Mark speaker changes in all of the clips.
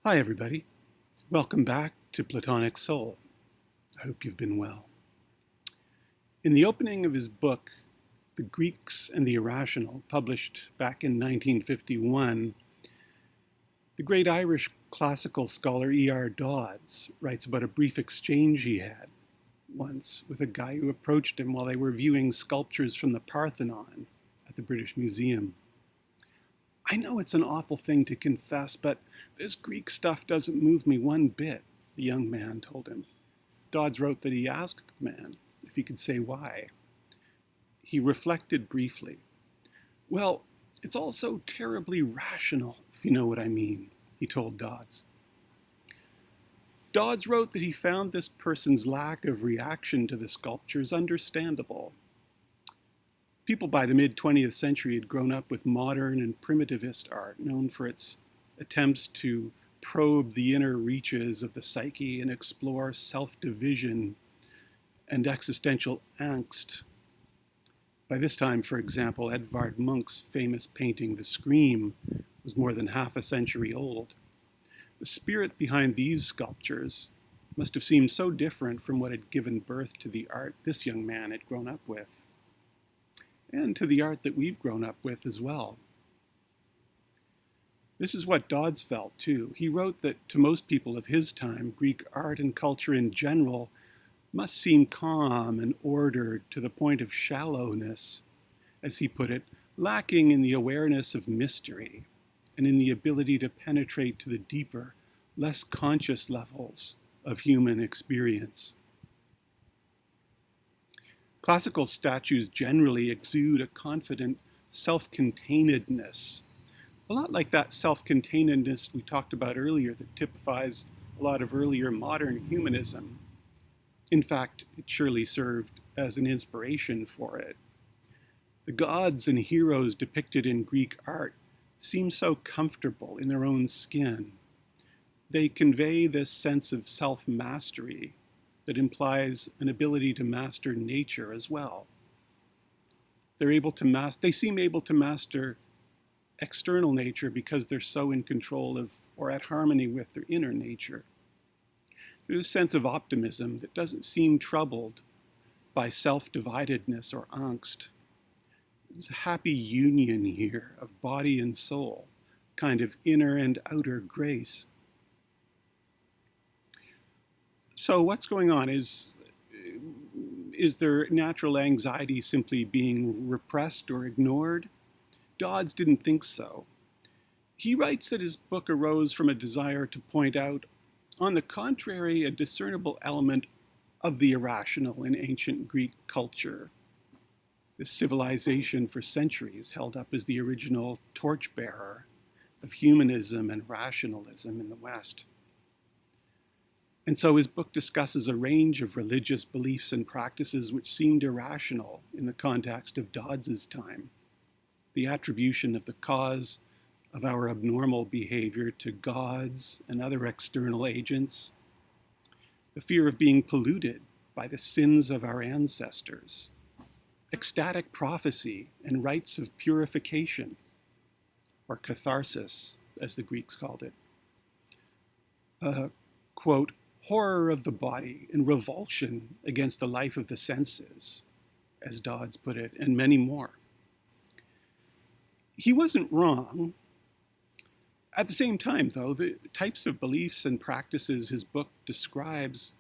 Speaker 1: Hi, everybody. Welcome back to Platonic Soul. I hope you've been well. In the opening of his book, The Greeks and the Irrational, published back in 1951, the great Irish classical scholar E.R. Dodds writes about a brief exchange he had once with a guy who approached him while they were viewing sculptures from the Parthenon at the British Museum. "I know it's an awful thing to confess, but this Greek stuff doesn't move me one bit," the young man told him. Dodds wrote that he asked the man if he could say why. He reflected briefly. "Well, it's all so terribly rational, if you know what I mean," he told Dodds. Dodds wrote that he found this person's lack of reaction to the sculptures understandable. People by the mid-20th century had grown up with modern and primitivist art, known for its attempts to probe the inner reaches of the psyche and explore self-division and existential angst. By this time, for example, Edvard Munch's famous painting, The Scream, was more than half a century old. The spirit behind these sculptures must have seemed so different from what had given birth to the art this young man had grown up with, and to the art that we've grown up with as well. This is what Dodds felt, too. He wrote that to most people of his time, Greek art and culture in general must seem calm and ordered to the point of shallowness, as he put it, lacking in the awareness of mystery and in the ability to penetrate to the deeper, less conscious levels of human experience. Classical statues generally exude a confident self-containedness, a lot like that self-containedness we talked about earlier that typifies a lot of earlier modern humanism. In fact, it surely served as an inspiration for it. The gods and heroes depicted in Greek art seem so comfortable in their own skin. They convey this sense of self-mastery that implies an ability to master nature as well. They seem able to master external nature because they're so in control of or at harmony with their inner nature. There's a sense of optimism that doesn't seem troubled by self-dividedness or angst. There's a happy union here of body and soul, kind of inner and outer grace. So what's going on? Is their natural anxiety simply being repressed or ignored? Dodds didn't think so. He writes that his book arose from a desire to point out, on the contrary, a discernible element of the irrational in ancient Greek culture. This civilization for centuries held up as the original torchbearer of humanism and rationalism in the West. And so his book discusses a range of religious beliefs and practices which seemed irrational in the context of Dodds's time. The attribution of the cause of our abnormal behavior to gods and other external agents, the fear of being polluted by the sins of our ancestors, ecstatic prophecy and rites of purification, or catharsis, as the Greeks called it. Quote, horror of the body and revulsion against the life of the senses, as Dodds put it, and many more. He wasn't wrong. At the same time, though, the types of beliefs and practices his book describes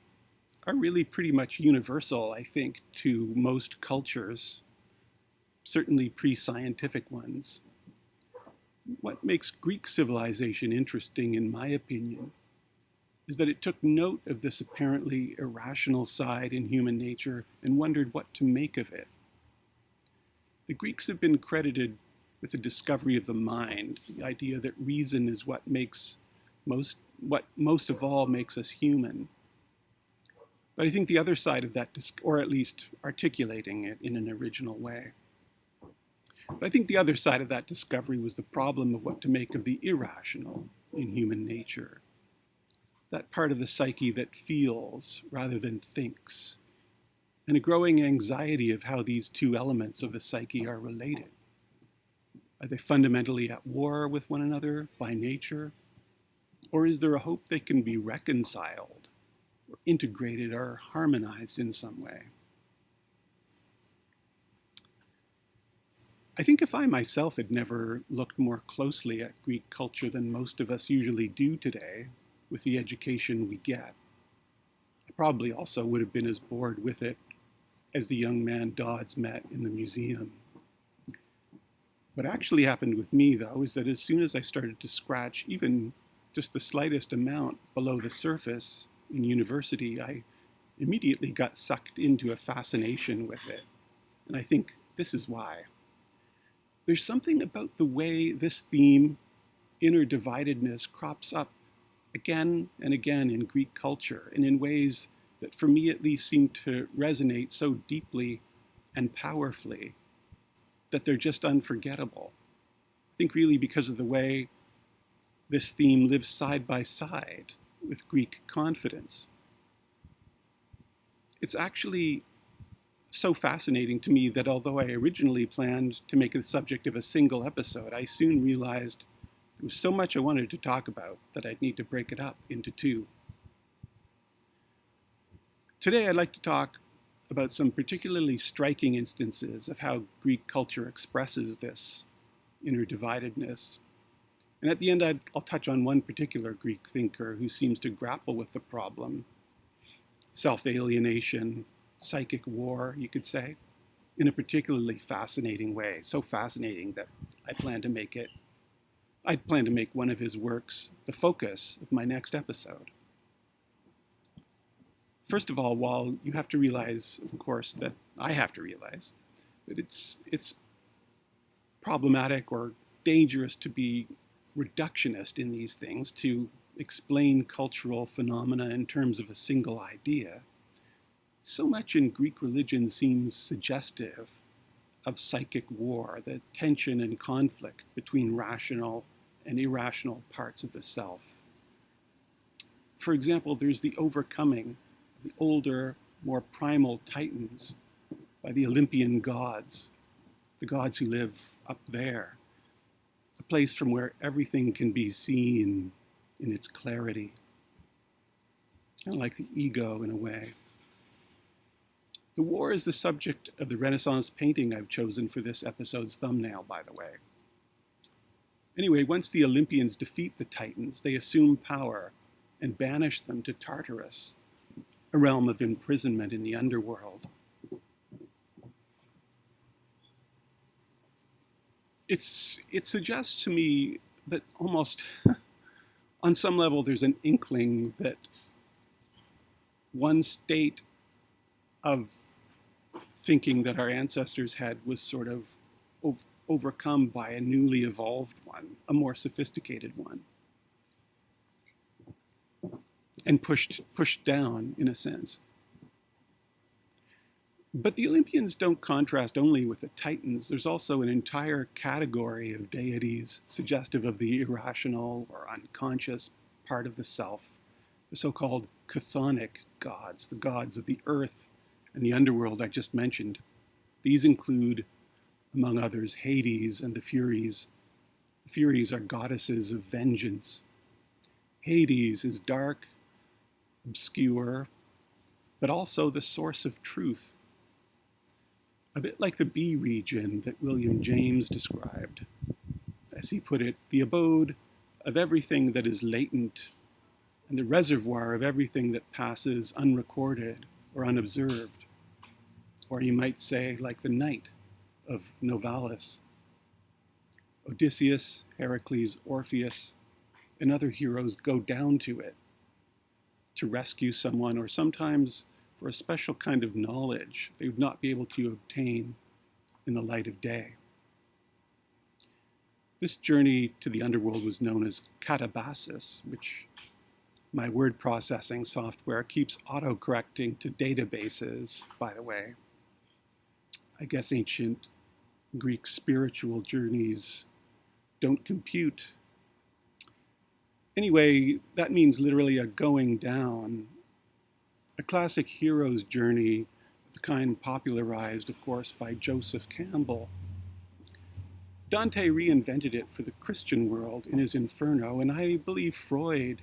Speaker 1: are really pretty much universal, I think, to most cultures, certainly pre-scientific ones. What makes Greek civilization interesting, in my opinion, is that it took note of this apparently irrational side in human nature and wondered what to make of it. The Greeks have been credited with the discovery of the mind, the idea that reason is what most of all makes us human. But I think the other side of that, or at least articulating it in an original way, but I think the other side of that discovery was the problem of what to make of the irrational in human nature. That part of the psyche that feels rather than thinks, and a growing anxiety of how these two elements of the psyche are related. Are they fundamentally at war with one another by nature? Or is there a hope they can be reconciled, or integrated, or harmonized in some way? I think if I myself had never looked more closely at Greek culture than most of us usually do today, with the education we get, I probably also would have been as bored with it as the young man Dodds met in the museum. What actually happened with me, though, is that as soon as I started to scratch even just the slightest amount below the surface in university, I immediately got sucked into a fascination with it. And I think this is why. There's something about the way this theme, inner dividedness, crops up again and again in Greek culture, and in ways that, for me at least, seem to resonate so deeply and powerfully that they're just unforgettable. I think really because of the way this theme lives side by side with Greek confidence. It's actually so fascinating to me that although I originally planned to make it the subject of a single episode, I soon realized there was so much I wanted to talk about that I'd need to break it up into two. Today I'd like to talk about some particularly striking instances of how Greek culture expresses this inner dividedness. And at the end, I'll touch on one particular Greek thinker who seems to grapple with the problem, self-alienation, psychic war, you could say, in a particularly fascinating way. So fascinating that I plan to make one of his works the focus of my next episode. First of all, while you have to realize, of course, that I have to realize that it's problematic or dangerous to be reductionist in these things, to explain cultural phenomena in terms of a single idea, so much in Greek religion seems suggestive of psychic war, the tension and conflict between rational and irrational parts of the self. For example, there's the overcoming of the older, more primal titans by the Olympian gods, the gods who live up there, a place from where everything can be seen in its clarity, kind of like the ego in a way. The war is the subject of the Renaissance painting I've chosen for this episode's thumbnail, by the way. Anyway, once the Olympians defeat the Titans, they assume power and banish them to Tartarus, a realm of imprisonment in the underworld. It suggests to me that almost on some level there's an inkling that one state of thinking that our ancestors had was sort of overcome by a newly evolved one, a more sophisticated one, and pushed down in a sense. But the Olympians don't contrast only with the Titans. There's also an entire category of deities suggestive of the irrational or unconscious part of the self, the so-called chthonic gods, the gods of the earth and the underworld I just mentioned. These include, among others, Hades and the Furies. The Furies are goddesses of vengeance. Hades is dark, obscure, but also the source of truth. A bit like the bee region that William James described. As he put it, the abode of everything that is latent and the reservoir of everything that passes unrecorded or unobserved. Or you might say, like the night of Novalis. Odysseus, Heracles, Orpheus, and other heroes go down to it to rescue someone, or sometimes for a special kind of knowledge they would not be able to obtain in the light of day. This journey to the underworld was known as katabasis, which my word processing software keeps auto-correcting to databases, by the way. I guess ancient Greek spiritual journeys don't compute. Anyway, that means literally a going down, a classic hero's journey, the kind popularized, of course, by Joseph Campbell. Dante reinvented it for the Christian world in his Inferno, and I believe Freud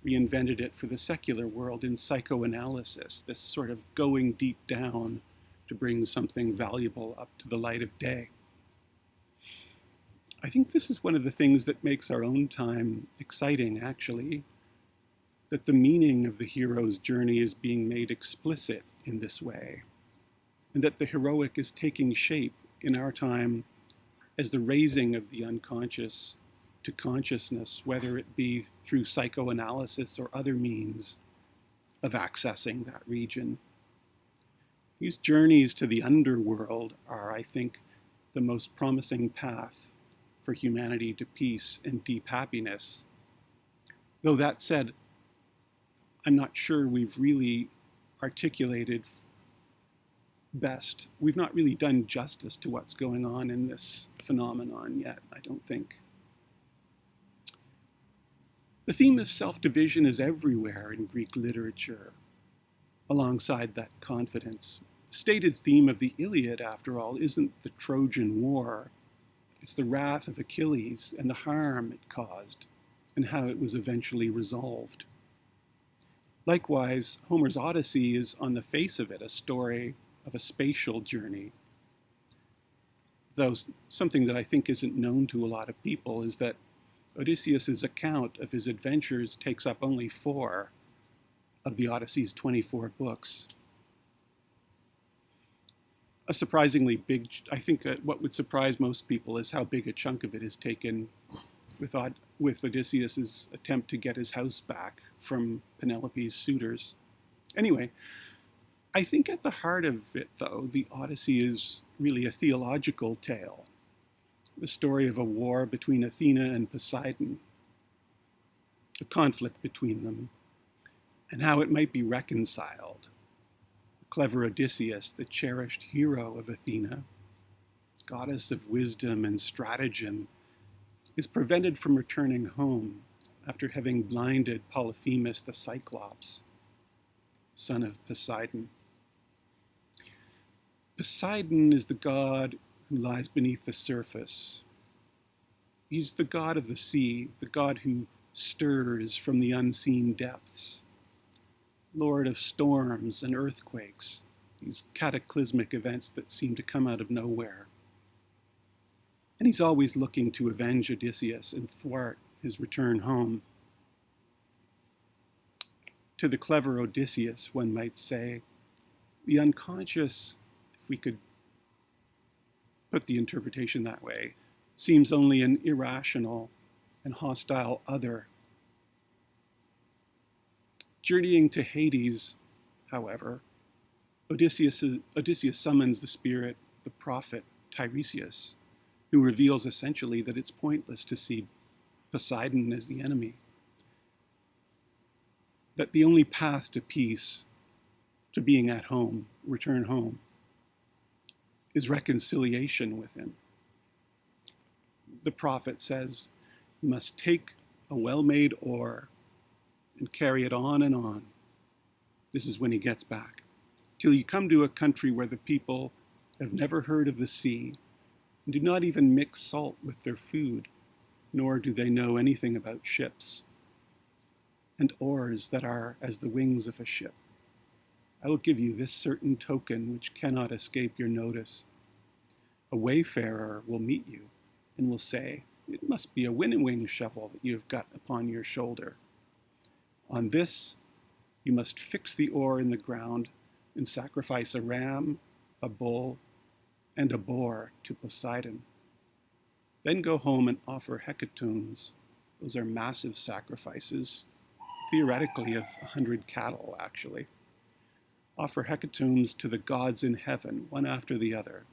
Speaker 1: reinvented it for the secular world in psychoanalysis, this sort of going deep down to bring something valuable up to the light of day. I think this is one of the things that makes our own time exciting, actually, that the meaning of the hero's journey is being made explicit in this way, and that the heroic is taking shape in our time as the raising of the unconscious to consciousness, whether it be through psychoanalysis or other means of accessing that region. These journeys to the underworld are, I think, the most promising path for humanity to peace and deep happiness. Though that said, I'm not sure we've really articulated best. We've not really done justice to what's going on in this phenomenon yet, I don't think. The theme of self-division is everywhere in Greek literature, alongside that confidence. The stated theme of the Iliad, after all, isn't the Trojan War. It's the wrath of Achilles and the harm it caused, and how it was eventually resolved. Likewise, Homer's Odyssey is, on the face of it, a story of a spatial journey. Though something that I think isn't known to a lot of people is that Odysseus' account of his adventures takes up only 4 of the Odyssey's 24 books. A surprisingly big, I think what would surprise most people is how big a chunk of it is taken with Odysseus' attempt to get his house back from Penelope's suitors. Anyway, I think at the heart of it, though, the Odyssey is really a theological tale. The story of a war between Athena and Poseidon, the conflict between them, and how it might be reconciled. The clever Odysseus, the cherished hero of Athena, goddess of wisdom and stratagem, is prevented from returning home after having blinded Polyphemus the Cyclops, son of Poseidon. Poseidon is the god who lies beneath the surface. He's the god of the sea, the god who stirs from the unseen depths, lord of storms and earthquakes, these cataclysmic events that seem to come out of nowhere. And he's always looking to avenge Odysseus and thwart his return home. To the clever Odysseus, one might say, the unconscious, if we could put the interpretation that way, seems only an irrational and hostile other. Journeying to Hades, however, Odysseus summons the spirit, the prophet Tiresias, who reveals essentially that it's pointless to see Poseidon as the enemy, that the only path to peace, to being at home, return home, is reconciliation with him. The prophet says, you must take a well-made oar and carry it on and on. This is when he gets back, till you come to a country where the people have never heard of the sea and do not even mix salt with their food, nor do they know anything about ships and oars that are as the wings of a ship. I will give you this certain token which cannot escape your notice. A wayfarer will meet you and will say, it must be a winnowing shovel that you have got upon your shoulder. On this, you must fix the oar in the ground and sacrifice a ram, a bull, and a boar to Poseidon. Then go home and offer hecatombs. Those are massive sacrifices, theoretically of 100 cattle, actually. Offer hecatombs to the gods in heaven, one after the other.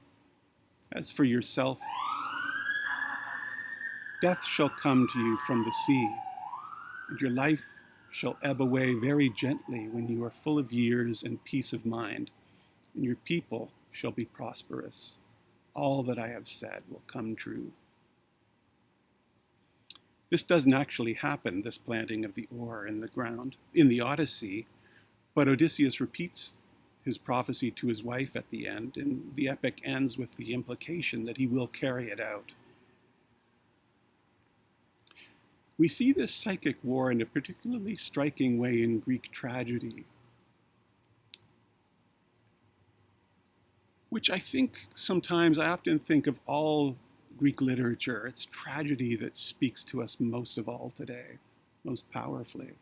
Speaker 1: As for yourself, death shall come to you from the sea, and your life shall ebb away very gently when you are full of years and peace of mind, and your people shall be prosperous. All that I have said will come true. This doesn't actually happen, this planting of the oar in the ground, in the Odyssey, but Odysseus repeats his prophecy to his wife at the end, and the epic ends with the implication that he will carry it out. We see this psychic war in a particularly striking way in Greek tragedy, which I often think of all Greek literature, it's tragedy that speaks to us most of all today, most powerfully,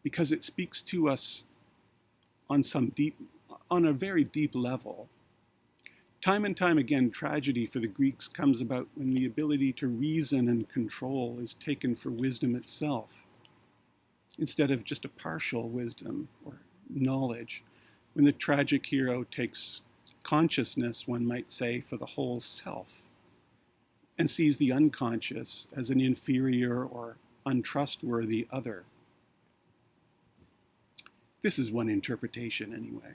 Speaker 1: because it speaks to us on a very deep level. Time and time again, tragedy for the Greeks comes about when the ability to reason and control is taken for wisdom itself, instead of just a partial wisdom or knowledge. When the tragic hero takes consciousness, one might say, for the whole self, and sees the unconscious as an inferior or untrustworthy other. This is one interpretation, anyway.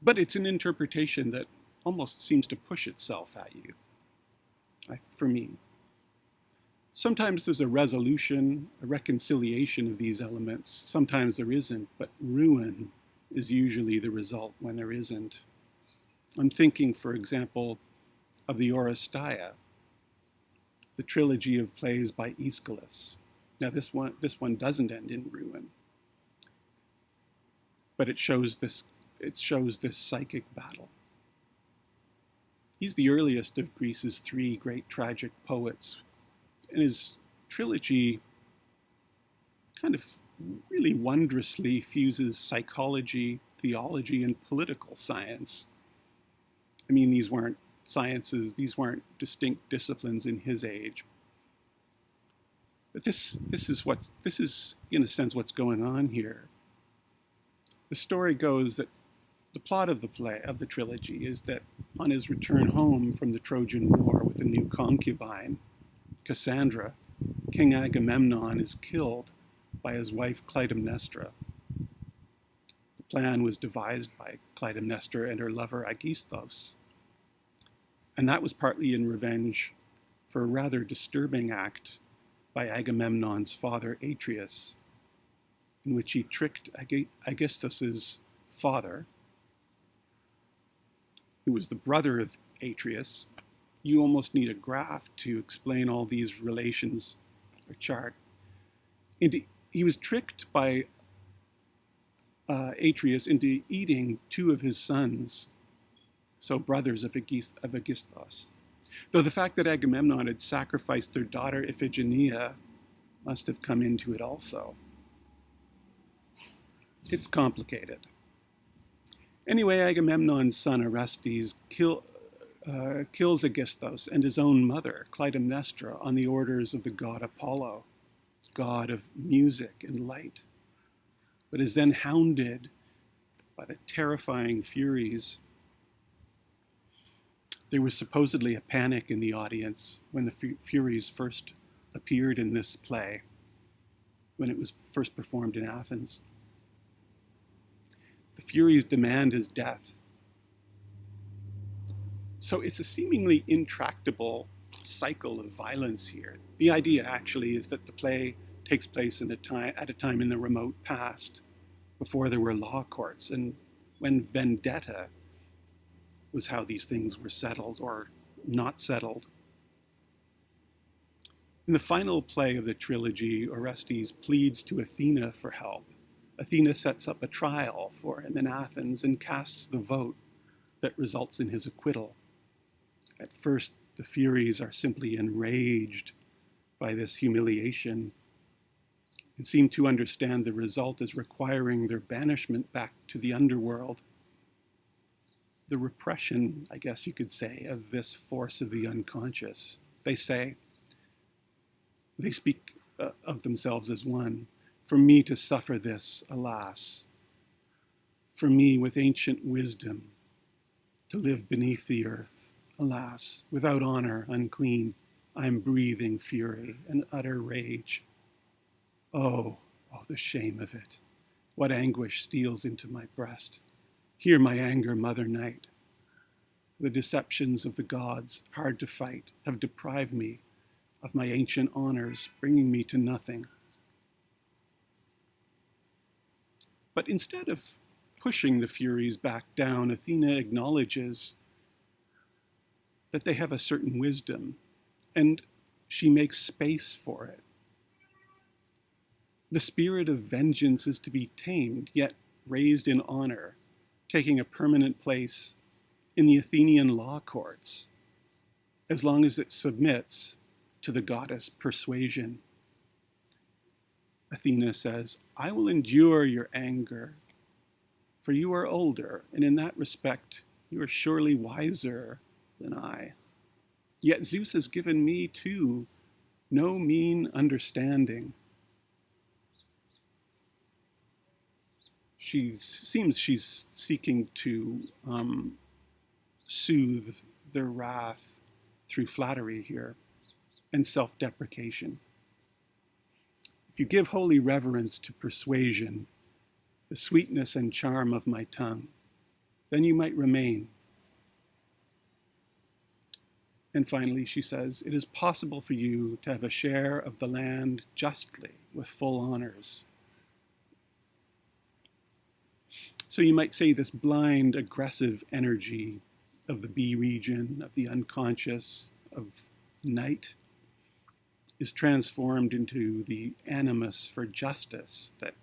Speaker 1: But it's an interpretation that almost seems to push itself at you, for me. Sometimes there's a resolution, a reconciliation of these elements. Sometimes there isn't, but ruin is usually the result when there isn't. I'm thinking, for example, of the Oresteia, the trilogy of plays by Aeschylus. Now this one doesn't end in ruin, but it shows this psychic battle. He's the earliest of Greece's three great tragic poets, and his trilogy kind of really wondrously fuses psychology, theology, and political science. I mean, these weren't sciences, these weren't distinct disciplines in his age. But this is in a sense what's going on here. The story goes that the plot of the trilogy is that on his return home from the Trojan War with a new concubine, Cassandra, King Agamemnon is killed by his wife Clytemnestra. The plan was devised by Clytemnestra and her lover Aegisthus, and that was partly in revenge for a rather disturbing act by Agamemnon's father Atreus, in which he tricked Aegisthus's father, who was the brother of Atreus. You almost need a graph to explain all these relations, or chart. And he was tricked by Atreus into eating two of his sons, so brothers of Aegisthus. Though the fact that Agamemnon had sacrificed their daughter Iphigenia must have come into it also. It's complicated. Anyway, Agamemnon's son Orestes kills Aegisthus and his own mother, Clytemnestra, on the orders of the god Apollo, god of music and light, but is then hounded by the terrifying Furies. There was supposedly a panic in the audience when the Furies first appeared in this play, when it was first performed in Athens. The Furies demand his death. So it's a seemingly intractable cycle of violence here. The idea actually is that the play takes place at a time in the remote past, before there were law courts, and when vendetta was how these things were settled or not settled. In the final play of the trilogy, Orestes pleads to Athena for help. Athena sets up a trial for him in Athens and casts the vote that results in his acquittal. At first, the Furies are simply enraged by this humiliation and seem to understand the result as requiring their banishment back to the underworld. The repression, I guess you could say, of this force of the unconscious. They speak of themselves as one. For me to suffer this, alas. For me, with ancient wisdom, to live beneath the earth, alas. Without honor, unclean, I am breathing fury and utter rage. Oh, the shame of it. What anguish steals into my breast. Hear my anger, Mother Night. The deceptions of the gods, hard to fight, have deprived me of my ancient honors, bringing me to nothing. But instead of pushing the Furies back down, Athena acknowledges that they have a certain wisdom. And she makes space for it. The spirit of vengeance is to be tamed, yet raised in honor, taking a permanent place in the Athenian law courts, as long as it submits to the goddess persuasion. Athena says, I will endure your anger, for you are older, and in that respect you are surely wiser than I. Yet Zeus has given me, too, no mean understanding. Seems she's seeking to soothe their wrath through flattery here and self-deprecation. If you give holy reverence to persuasion, the sweetness and charm of my tongue, then you might remain. And finally, she says, it is possible for you to have a share of the land justly, with full honors. So you might say this blind, aggressive energy of the B region, of the unconscious, of night, is transformed into the animus for justice, that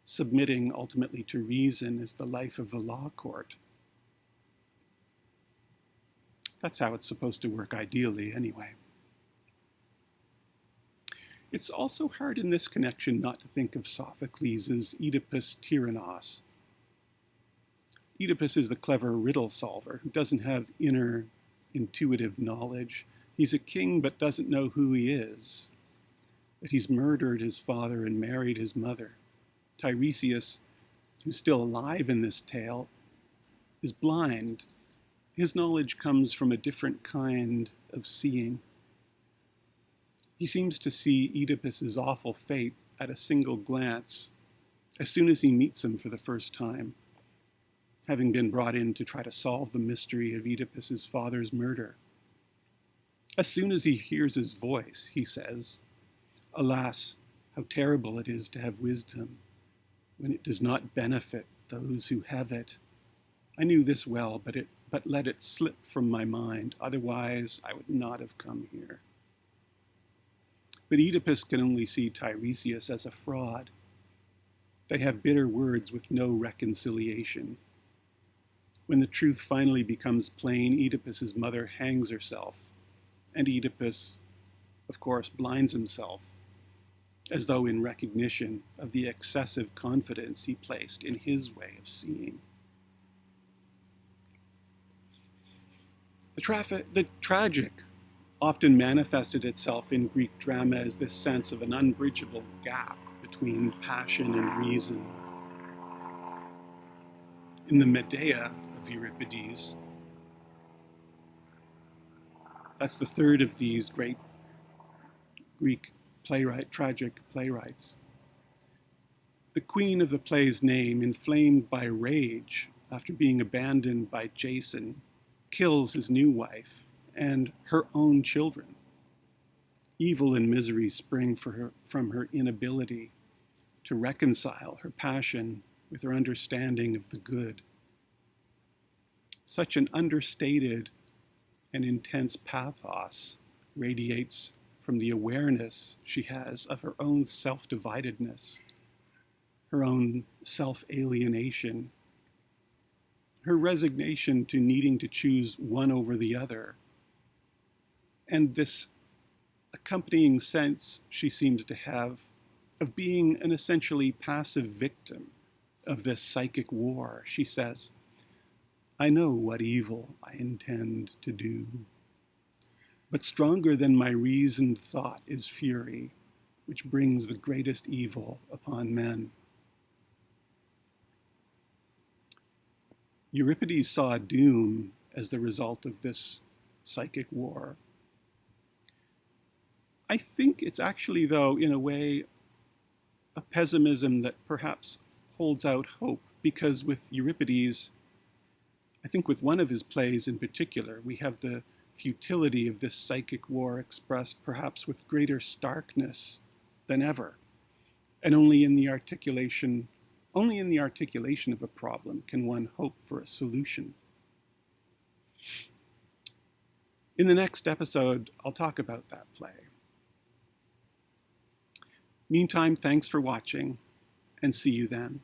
Speaker 1: submitting ultimately to reason is the life of the law court. That's how it's supposed to work ideally, anyway. It's also hard in this connection not to think of Sophocles as Oedipus Tyrannos. Oedipus is the clever riddle solver who doesn't have inner intuitive knowledge. He's a king but doesn't know who he is, that he's murdered his father and married his mother. Tiresias, who's still alive in this tale, is blind. His knowledge comes from a different kind of seeing. He seems to see Oedipus's awful fate at a single glance, as soon as he meets him for the first time, having been brought in to try to solve the mystery of Oedipus's father's murder. As soon as he hears his voice, he says, alas, how terrible it is to have wisdom, when it does not benefit those who have it. I knew this well, but let it slip from my mind, otherwise I would not have come here. But Oedipus can only see Tiresias as a fraud. They have bitter words with no reconciliation. When the truth finally becomes plain, Oedipus's mother hangs herself, and Oedipus, of course, blinds himself, as though in recognition of the excessive confidence he placed in his way of seeing. The tragic often manifested itself in Greek drama as this sense of an unbridgeable gap between passion and reason. In the Medea of Euripides, that's the third of these great Greek tragic playwrights. The queen of the play's name, inflamed by rage after being abandoned by Jason, kills his new wife and her own children. Evil and misery spring from her inability to reconcile her passion with her understanding of the good. Such an understated and intense pathos radiates from the awareness she has of her own self-dividedness, her own self-alienation, her resignation to needing to choose one over the other, and this accompanying sense she seems to have of being an essentially passive victim of this psychic war. She says, I know what evil I intend to do, but stronger than my reasoned thought is fury, which brings the greatest evil upon men. Euripides saw doom as the result of this psychic war. I think it's actually, though, in a way, a pessimism that perhaps holds out hope, because with Euripides, I think with one of his plays in particular, we have the futility of this psychic war expressed perhaps with greater starkness than ever. And only in the articulation of a problem can one hope for a solution. In the next episode, I'll talk about that play. Meantime, thanks for watching, and see you then.